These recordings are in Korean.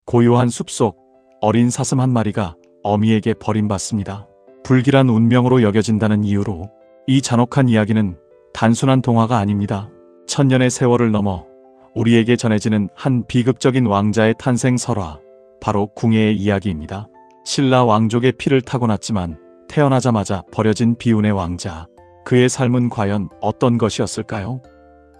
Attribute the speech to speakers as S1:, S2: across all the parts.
S1: 고요한 숲속 어린 사슴 한 마리가 어미에게 버림받습니다. 불길한 운명으로 여겨진다는 이유로 이 잔혹한 이야기는 단순한 동화가 아닙니다. 천년의 세월을 넘어 우리에게 전해지는 한 비극적인 왕자의 탄생 설화, 바로 궁예의 이야기입니다. 신라 왕족의 피를 타고났지만 태어나자마자 버려진 비운의 왕자. 그의 삶은 과연 어떤 것이었을까요?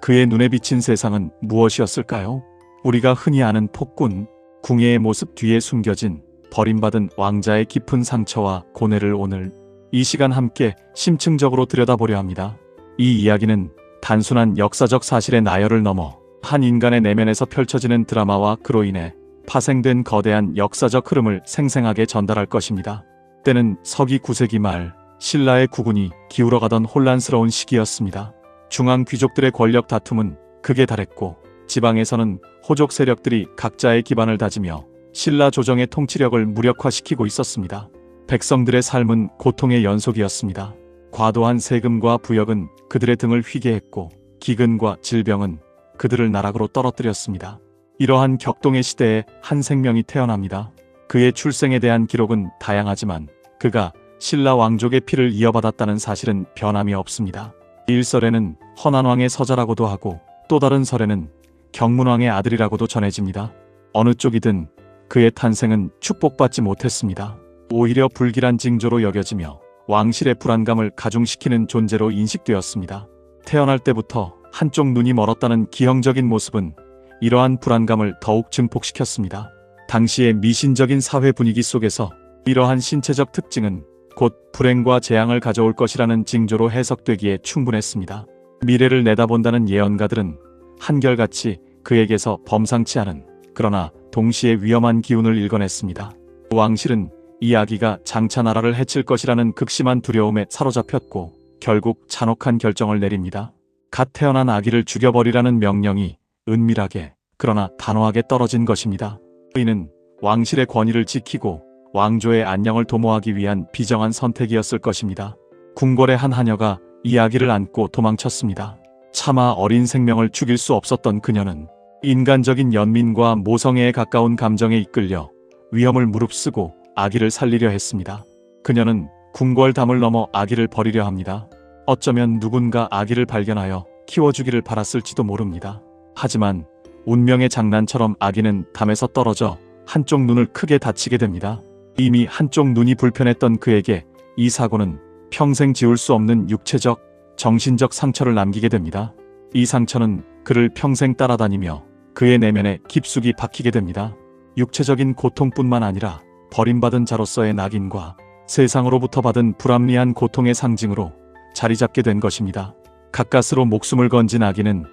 S1: 그의 눈에 비친 세상은 무엇이었을까요? 우리가 흔히 아는 폭군, 궁예의 모습 뒤에 숨겨진 버림받은 왕자의 깊은 상처와 고뇌를 오늘 이 시간 함께 심층적으로 들여다보려 합니다. 이 이야기는 단순한 역사적 사실의 나열을 넘어 한 인간의 내면에서 펼쳐지는 드라마와 그로 인해 파생된 거대한 역사적 흐름을 생생하게 전달할 것입니다. 때는 서기 9세기 말 신라의 국운이 기울어가던 혼란스러운 시기였습니다. 중앙 귀족들의 권력 다툼은 극에 달했고 지방에서는 호족 세력들이 각자의 기반을 다지며 신라 조정의 통치력을 무력화시키고 있었습니다. 백성들의 삶은 고통의 연속이었습니다. 과도한 세금과 부역은 그들의 등을 휘게 했고 기근과 질병은 그들을 나락으로 떨어뜨렸습니다. 이러한 격동의 시대에 한 생명이 태어납니다. 그의 출생에 대한 기록은 다양하지만 그가 신라 왕족의 피를 이어받았다는 사실은 변함이 없습니다. 일설에는 헌안왕의 서자라고도 하고 또 다른 설에는 경문왕의 아들이라고도 전해집니다. 어느 쪽이든 그의 탄생은 축복받지 못했습니다. 오히려 불길한 징조로 여겨지며 왕실의 불안감을 가중시키는 존재로 인식되었습니다. 태어날 때부터 한쪽 눈이 멀었다는 기형적인 모습은 이러한 불안감을 더욱 증폭시켰습니다. 당시의 미신적인 사회 분위기 속에서 이러한 신체적 특징은 곧 불행과 재앙을 가져올 것이라는 징조로 해석되기에 충분했습니다. 미래를 내다본다는 예언가들은 한결같이 그에게서 범상치 않은 그러나 동시에 위험한 기운을 일궈냈습니다. 왕실은 이 아기가 장차 나라를 해칠 것이라는 극심한 두려움에 사로잡혔고 결국 잔혹한 결정을 내립니다. 갓 태어난 아기를 죽여버리라는 명령이 은밀하게 그러나 단호하게 떨어진 것입니다. 이는 왕실의 권위를 지키고 왕조의 안녕을 도모하기 위한 비정한 선택이었을 것입니다. 궁궐의 한 하녀가 이 아기를 안고 도망쳤습니다. 차마 어린 생명을 죽일 수 없었던 그녀는 인간적인 연민과 모성애에 가까운 감정에 이끌려 위험을 무릅쓰고 아기를 살리려 했습니다. 그녀는 궁궐담을 넘어 아기를 버리려 합니다. 어쩌면 누군가 아기를 발견하여 키워주기를 바랐을지도 모릅니다. 하지만 운명의 장난처럼 아기는 담에서 떨어져 한쪽 눈을 크게 다치게 됩니다. 이미 한쪽 눈이 불편했던 그에게 이 사고는 평생 지울 수 없는 육체적, 정신적 상처를 남기게 됩니다. 이 상처는 그를 평생 따라다니며 그의 내면에 깊숙이 박히게 됩니다. 육체적인 고통뿐만 아니라 버림받은 자로서의 낙인과 세상으로부터 받은 불합리한 고통의 상징으로 자리 잡게 된 것입니다. 가까스로 목숨을 건진 아기는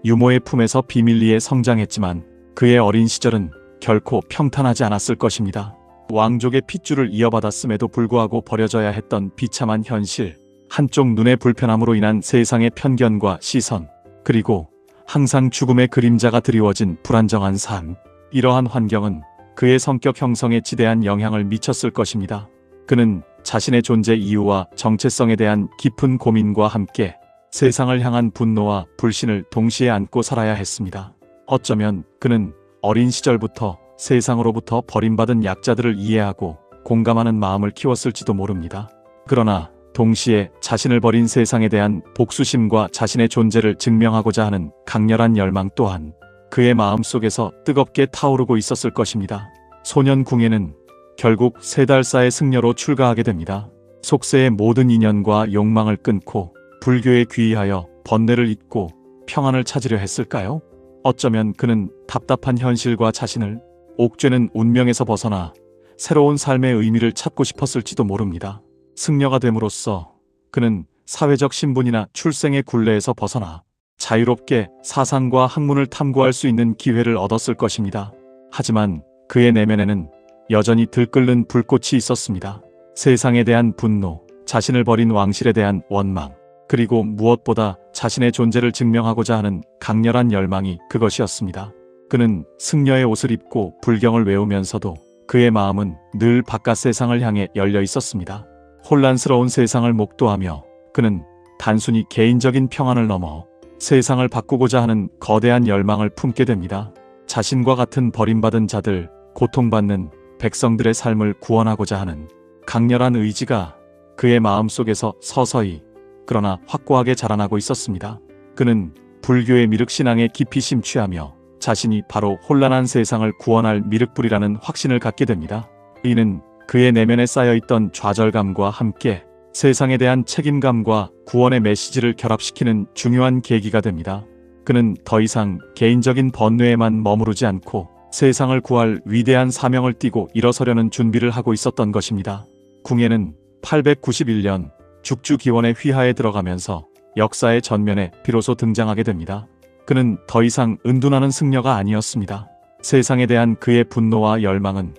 S1: 유모의 품에서 비밀리에 성장했지만 그의 어린 시절은 결코 평탄하지 않았을 것입니다. 왕족의 핏줄을 이어받았음에도 불구하고 버려져야 했던 비참한 현실, 한쪽 눈의 불편함으로 인한 세상의 편견과 시선, 그리고 항상 죽음의 그림자가 드리워진 불안정한 삶, 이러한 환경은 그의 성격 형성에 지대한 영향을 미쳤을 것입니다. 그는 자신의 존재 이유와 정체성에 대한 깊은 고민과 함께 세상을 향한 분노와 불신을 동시에 안고 살아야 했습니다. 어쩌면 그는 어린 시절부터 세상으로부터 버림받은 약자들을 이해하고 공감하는 마음을 키웠을지도 모릅니다. 그러나 동시에 자신을 버린 세상에 대한 복수심과 자신의 존재를 증명하고자 하는 강렬한 열망 또한 그의 마음속에서 뜨겁게 타오르고 있었을 것입니다. 소년 궁예는 결국 3달사의 승려로 출가하게 됩니다. 속세의 모든 인연과 욕망을 끊고 불교에 귀의하여 번뇌를 잊고 평안을 찾으려 했을까요? 어쩌면 그는 답답한 현실과 자신을 옥죄는 운명에서 벗어나 새로운 삶의 의미를 찾고 싶었을지도 모릅니다. 승려가 됨으로써 그는 사회적 신분이나 출생의 굴레에서 벗어나 자유롭게 사상과 학문을 탐구할 수 있는 기회를 얻었을 것입니다. 하지만 그의 내면에는 여전히 들끓는 불꽃이 있었습니다. 세상에 대한 분노, 자신을 버린 왕실에 대한 원망, 그리고 무엇보다 자신의 존재를 증명하고자 하는 강렬한 열망이 그것이었습니다. 그는 승려의 옷을 입고 불경을 외우면서도 그의 마음은 늘 바깥 세상을 향해 열려 있었습니다. 혼란스러운 세상을 목도하며 그는 단순히 개인적인 평안을 넘어 세상을 바꾸고자 하는 거대한 열망을 품게 됩니다. 자신과 같은 버림받은 자들, 고통받는 백성들의 삶을 구원하고자 하는 강렬한 의지가 그의 마음속에서 서서히 그러나 확고하게 자라나고 있었습니다. 그는 불교의 미륵신앙에 깊이 심취하며 자신이 바로 혼란한 세상을 구원할 미륵불이라는 확신을 갖게 됩니다. 이는 그의 내면에 쌓여있던 좌절감과 함께 세상에 대한 책임감과 구원의 메시지를 결합시키는 중요한 계기가 됩니다. 그는 더 이상 개인적인 번뇌에만 머무르지 않고 세상을 구할 위대한 사명을 띠고 일어서려는 준비를 하고 있었던 것입니다. 궁예는 891년 죽주기원의 휘하에 들어가면서 역사의 전면에 비로소 등장하게 됩니다. 그는 더 이상 은둔하는 승려가 아니었습니다. 세상에 대한 그의 분노와 열망은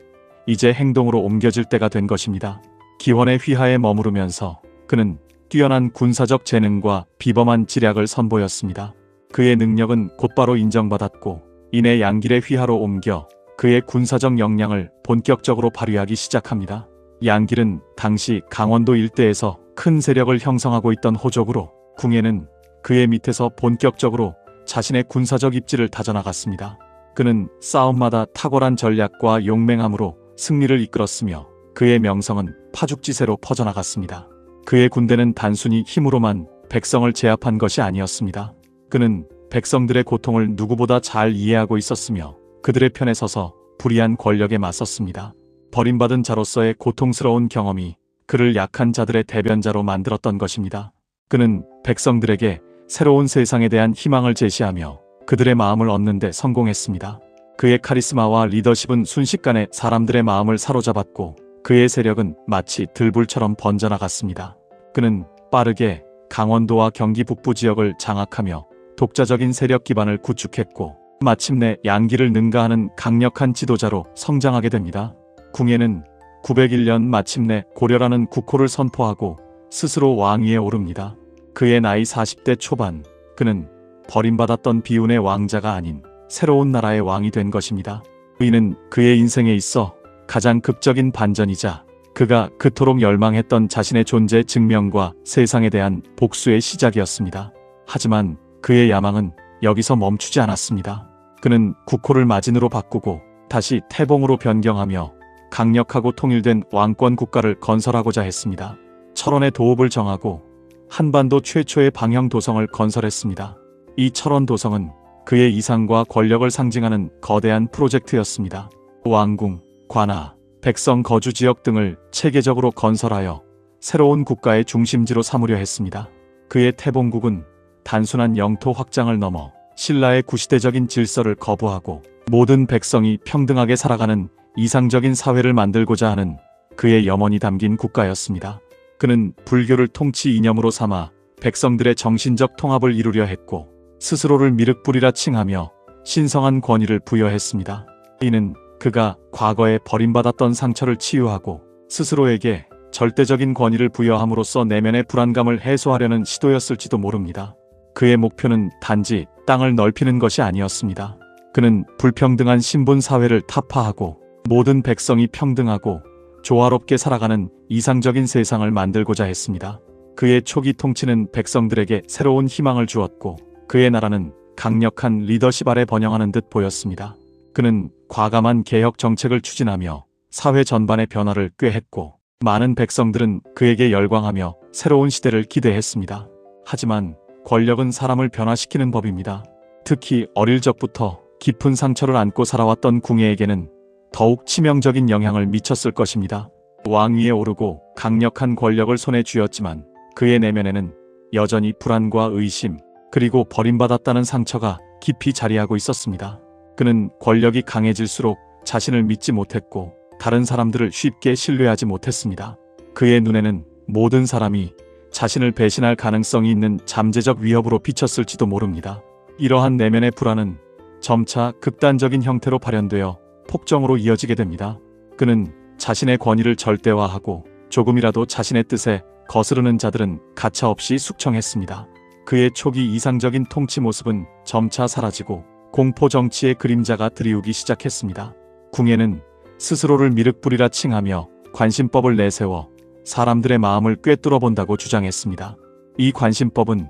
S1: 이제 행동으로 옮겨질 때가 된 것입니다. 기원의 휘하에 머무르면서 그는 뛰어난 군사적 재능과 비범한 지략을 선보였습니다. 그의 능력은 곧바로 인정받았고 이내 양길의 휘하로 옮겨 그의 군사적 역량을 본격적으로 발휘하기 시작합니다. 양길은 당시 강원도 일대에서 큰 세력을 형성하고 있던 호족으로 궁예는 그의 밑에서 본격적으로 자신의 군사적 입지를 다져나갔습니다. 그는 싸움마다 탁월한 전략과 용맹함으로 승리를 이끌었으며 그의 명성은 파죽지세로 퍼져나갔습니다. 그의 군대는 단순히 힘으로만 백성을 제압한 것이 아니었습니다. 그는 백성들의 고통을 누구보다 잘 이해하고 있었으며 그들의 편에 서서 불의한 권력에 맞섰습니다. 버림받은 자로서의 고통스러운 경험이 그를 약한 자들의 대변자로 만들었던 것입니다. 그는 백성들에게 새로운 세상에 대한 희망을 제시하며 그들의 마음을 얻는 데 성공했습니다. 그의 카리스마와 리더십은 순식간에 사람들의 마음을 사로잡았고 그의 세력은 마치 들불처럼 번져나갔습니다. 그는 빠르게 강원도와 경기 북부 지역을 장악하며 독자적인 세력 기반을 구축했고 마침내 양기를 능가하는 강력한 지도자로 성장하게 됩니다. 궁예는 901년 마침내 고려라는 국호를 선포하고 스스로 왕위에 오릅니다. 그의 나이 40대 초반, 그는 버림받았던 비운의 왕자가 아닌 새로운 나라의 왕이 된 것입니다. 이는 그의 인생에 있어 가장 극적인 반전이자 그가 그토록 열망했던 자신의 존재 증명과 세상에 대한 복수의 시작이었습니다. 하지만 그의 야망은 여기서 멈추지 않았습니다. 그는 국호를 마진으로 바꾸고 다시 태봉으로 변경하며 강력하고 통일된 왕권 국가를 건설하고자 했습니다. 철원의 도읍을 정하고 한반도 최초의 방형 도성을 건설했습니다. 이 철원 도성은 그의 이상과 권력을 상징하는 거대한 프로젝트였습니다. 왕궁, 관아, 백성 거주 지역 등을 체계적으로 건설하여 새로운 국가의 중심지로 삼으려 했습니다. 그의 태봉국은 단순한 영토 확장을 넘어 신라의 구시대적인 질서를 거부하고 모든 백성이 평등하게 살아가는 이상적인 사회를 만들고자 하는 그의 염원이 담긴 국가였습니다. 그는 불교를 통치 이념으로 삼아 백성들의 정신적 통합을 이루려 했고 스스로를 미륵불이라 칭하며 신성한 권위를 부여했습니다. 이는 그가 과거에 버림받았던 상처를 치유하고 스스로에게 절대적인 권위를 부여함으로써 내면의 불안감을 해소하려는 시도였을지도 모릅니다. 그의 목표는 단지 땅을 넓히는 것이 아니었습니다. 그는 불평등한 신분 사회를 타파하고 모든 백성이 평등하고 조화롭게 살아가는 이상적인 세상을 만들고자 했습니다. 그의 초기 통치는 백성들에게 새로운 희망을 주었고 그의 나라는 강력한 리더십 아래 번영하는 듯 보였습니다. 그는 과감한 개혁 정책을 추진하며 사회 전반의 변화를 꾀했고 많은 백성들은 그에게 열광하며 새로운 시대를 기대했습니다. 하지만 권력은 사람을 변화시키는 법입니다. 특히 어릴 적부터 깊은 상처를 안고 살아왔던 궁예에게는 더욱 치명적인 영향을 미쳤을 것입니다. 왕위에 오르고 강력한 권력을 손에 쥐었지만 그의 내면에는 여전히 불안과 의심, 그리고 버림받았다는 상처가 깊이 자리하고 있었습니다. 그는 권력이 강해질수록 자신을 믿지 못했고 다른 사람들을 쉽게 신뢰하지 못했습니다. 그의 눈에는 모든 사람이 자신을 배신할 가능성이 있는 잠재적 위협으로 비쳤을지도 모릅니다. 이러한 내면의 불안은 점차 극단적인 형태로 발현되어 폭정으로 이어지게 됩니다. 그는 자신의 권위를 절대화하고 조금이라도 자신의 뜻에 거스르는 자들은 가차없이 숙청했습니다. 그의 초기 이상적인 통치 모습은 점차 사라지고 공포 정치의 그림자가 드리우기 시작했습니다. 궁예는 스스로를 미륵불이라 칭하며 관심법을 내세워 사람들의 마음을 꿰뚫어 본다고 주장했습니다. 이 관심법은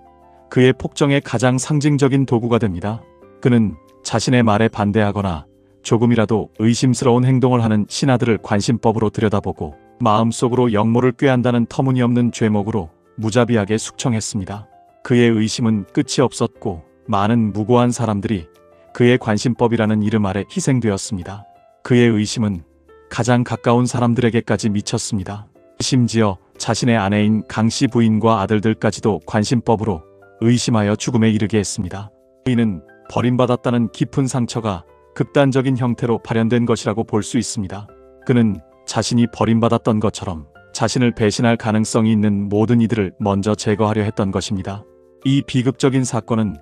S1: 그의 폭정의 가장 상징적인 도구가 됩니다. 그는 자신의 말에 반대하거나 조금이라도 의심스러운 행동을 하는 신하들을 관심법으로 들여다보고 마음속으로 역모를 꾀한다는 터무니없는 죄목으로 무자비하게 숙청했습니다. 그의 의심은 끝이 없었고 많은 무고한 사람들이 그의 관심법이라는 이름 아래 희생되었습니다. 그의 의심은 가장 가까운 사람들에게까지 미쳤습니다. 심지어 자신의 아내인 강씨 부인과 아들들까지도 관심법으로 의심하여 죽음에 이르게 했습니다. 이는 버림받았다는 깊은 상처가 극단적인 형태로 발현된 것이라고 볼 수 있습니다. 그는 자신이 버림받았던 것처럼 자신을 배신할 가능성이 있는 모든 이들을 먼저 제거하려 했던 것입니다. 이 비극적인 사건은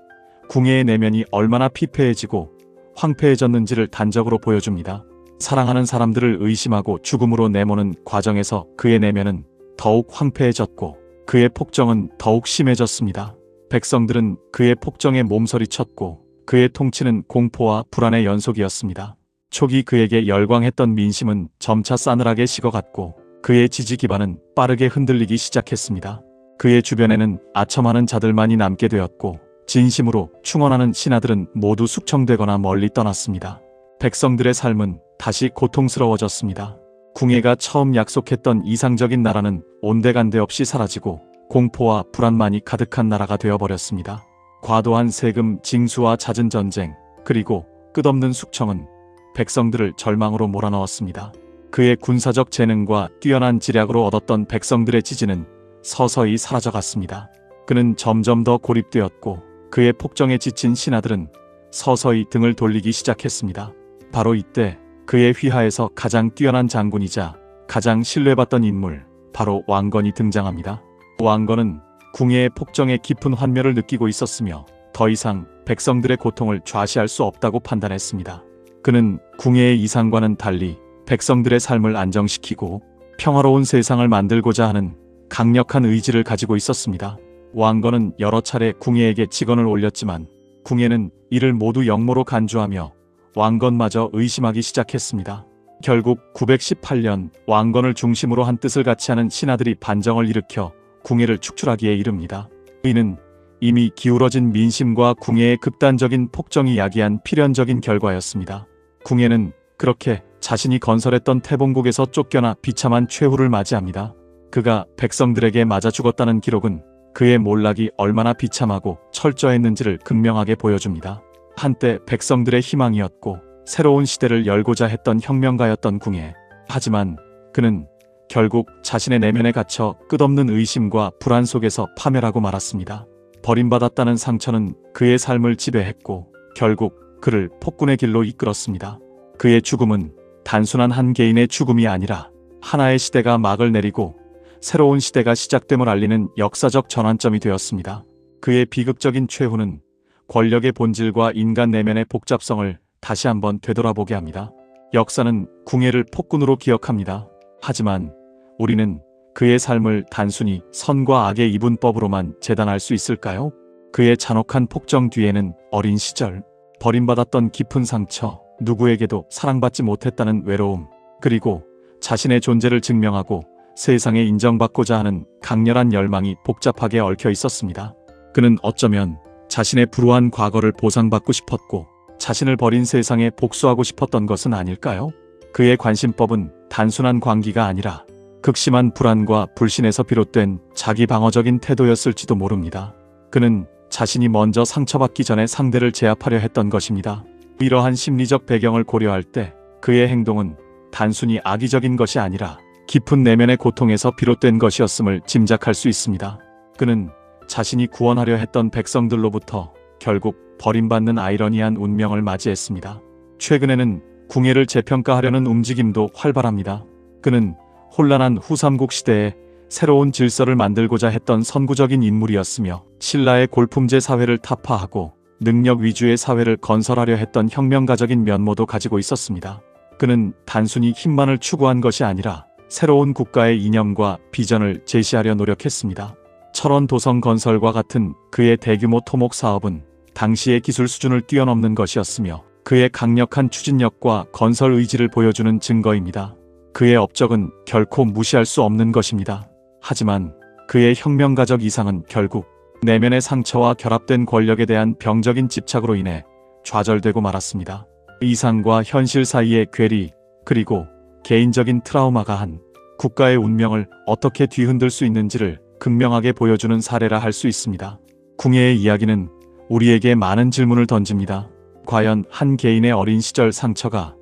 S1: 궁예의 내면이 얼마나 피폐해지고 황폐해졌는지를 단적으로 보여줍니다. 사랑하는 사람들을 의심하고 죽음으로 내모는 과정에서 그의 내면은 더욱 황폐해졌고 그의 폭정은 더욱 심해졌습니다. 백성들은 그의 폭정에 몸서리쳤고 그의 통치는 공포와 불안의 연속이었습니다. 초기 그에게 열광했던 민심은 점차 싸늘하게 식어갔고 그의 지지 기반은 빠르게 흔들리기 시작했습니다. 그의 주변에는 아첨하는 자들만이 남게 되었고 진심으로 충원하는 신하들은 모두 숙청되거나 멀리 떠났습니다. 백성들의 삶은 다시 고통스러워졌습니다. 궁예가 처음 약속했던 이상적인 나라는 온데간데 없이 사라지고 공포와 불안만이 가득한 나라가 되어버렸습니다. 과도한 세금, 징수와 잦은 전쟁, 그리고 끝없는 숙청은 백성들을 절망으로 몰아넣었습니다. 그의 군사적 재능과 뛰어난 지략으로 얻었던 백성들의 지지는 서서히 사라져갔습니다. 그는 점점 더 고립되었고 그의 폭정에 지친 신하들은 서서히 등을 돌리기 시작했습니다. 바로 이때 그의 휘하에서 가장 뛰어난 장군이자 가장 신뢰받던 인물, 바로 왕건이 등장합니다. 왕건은 궁예의 폭정에 깊은 환멸을 느끼고 있었으며 더 이상 백성들의 고통을 좌시할 수 없다고 판단했습니다. 그는 궁예의 이상과는 달리 백성들의 삶을 안정시키고 평화로운 세상을 만들고자 하는 강력한 의지를 가지고 있었습니다. 왕건은 여러 차례 궁예에게 직언을 올렸지만 궁예는 이를 모두 역모로 간주하며 왕건마저 의심하기 시작했습니다. 결국 918년 왕건을 중심으로 한 뜻을 같이 하는 신하들이 반정을 일으켜 궁예를 축출하기에 이릅니다. 이는 이미 기울어진 민심과 궁예의 극단적인 폭정이 야기한 필연적인 결과였습니다. 궁예는 그렇게 자신이 건설했던 태봉국에서 쫓겨나 비참한 최후를 맞이합니다. 그가 백성들에게 맞아 죽었다는 기록은 그의 몰락이 얼마나 비참하고 철저했는지를 극명하게 보여줍니다. 한때 백성들의 희망이었고 새로운 시대를 열고자 했던 혁명가였던 궁예. 하지만 그는 결국 자신의 내면에 갇혀 끝없는 의심과 불안 속에서 파멸하고 말았습니다. 버림받았다는 상처는 그의 삶을 지배했고 결국 그를 폭군의 길로 이끌었습니다. 그의 죽음은 단순한 한 개인의 죽음이 아니라 하나의 시대가 막을 내리고 새로운 시대가 시작됨을 알리는 역사적 전환점이 되었습니다. 그의 비극적인 최후는 권력의 본질과 인간 내면의 복잡성을 다시 한번 되돌아보게 합니다. 역사는 궁예를 폭군으로 기억합니다. 하지만 우리는 그의 삶을 단순히 선과 악의 이분법으로만 재단할 수 있을까요? 그의 잔혹한 폭정 뒤에는 어린 시절, 버림받았던 깊은 상처, 누구에게도 사랑받지 못했다는 외로움, 그리고 자신의 존재를 증명하고 세상에 인정받고자 하는 강렬한 열망이 복잡하게 얽혀 있었습니다. 그는 어쩌면 자신의 불우한 과거를 보상받고 싶었고 자신을 버린 세상에 복수하고 싶었던 것은 아닐까요? 그의 관심법은 단순한 광기가 아니라 극심한 불안과 불신에서 비롯된 자기 방어적인 태도였을지도 모릅니다. 그는 자신이 먼저 상처받기 전에 상대를 제압하려 했던 것입니다. 이러한 심리적 배경을 고려할 때 그의 행동은 단순히 악의적인 것이 아니라 깊은 내면의 고통에서 비롯된 것이었음을 짐작할 수 있습니다. 그는 자신이 구원하려 했던 백성들로부터 결국 버림받는 아이러니한 운명을 맞이했습니다. 최근에는 궁예를 재평가하려는 움직임도 활발합니다. 그는 혼란한 후삼국 시대에 새로운 질서를 만들고자 했던 선구적인 인물이었으며 신라의 골품제 사회를 타파하고 능력 위주의 사회를 건설하려 했던 혁명가적인 면모도 가지고 있었습니다. 그는 단순히 힘만을 추구한 것이 아니라 새로운 국가의 이념과 비전을 제시하려 노력했습니다. 철원 도성 건설과 같은 그의 대규모 토목 사업은 당시의 기술 수준을 뛰어넘는 것이었으며 그의 강력한 추진력과 건설 의지를 보여주는 증거입니다. 그의 업적은 결코 무시할 수 없는 것입니다. 하지만 그의 혁명가적 이상은 결국 내면의 상처와 결합된 권력에 대한 병적인 집착으로 인해 좌절되고 말았습니다. 이상과 현실 사이의 괴리, 그리고 개인적인 트라우마가 한 국가의 운명을 어떻게 뒤흔들 수 있는지를 극명하게 보여주는 사례라 할 수 있습니다. 궁예의 이야기는 우리에게 많은 질문을 던집니다. 과연 한 개인의 어린 시절 상처가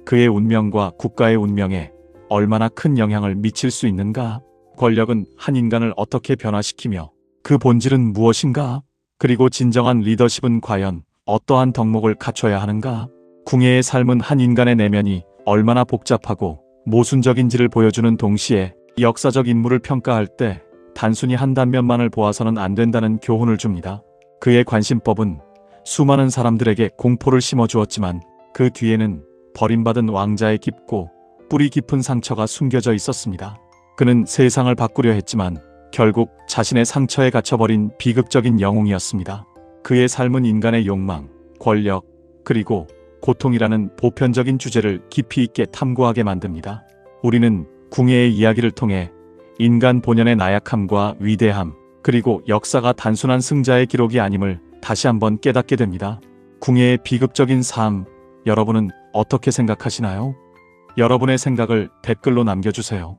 S1: 그의 운명과 국가의 운명에 얼마나 큰 영향을 미칠 수 있는가? 권력은 한 인간을 어떻게 변화시키며 그 본질은 무엇인가? 그리고 진정한 리더십은 과연 어떠한 덕목을 갖춰야 하는가? 궁예의 삶은 한 인간의 내면이 얼마나 복잡하고 모순적인지를 보여주는 동시에 역사적 인물을 평가할 때 단순히 한 단면만을 보아서는 안 된다는 교훈을 줍니다. 그의 관심법은 수많은 사람들에게 공포를 심어주었지만 그 뒤에는 버림받은 왕자의 깊고 뿌리 깊은 상처가 숨겨져 있었습니다. 그는 세상을 바꾸려 했지만 결국 자신의 상처에 갇혀버린 비극적인 영웅이었습니다. 그의 삶은 인간의 욕망, 권력, 그리고 고통이라는 보편적인 주제를 깊이 있게 탐구하게 만듭니다. 우리는 궁예의 이야기를 통해 인간 본연의 나약함과 위대함, 그리고 역사가 단순한 승자의 기록이 아님을 다시 한번 깨닫게 됩니다. 궁예의 비극적인 삶, 여러분은 어떻게 생각하시나요? 여러분의 생각을 댓글로 남겨주세요.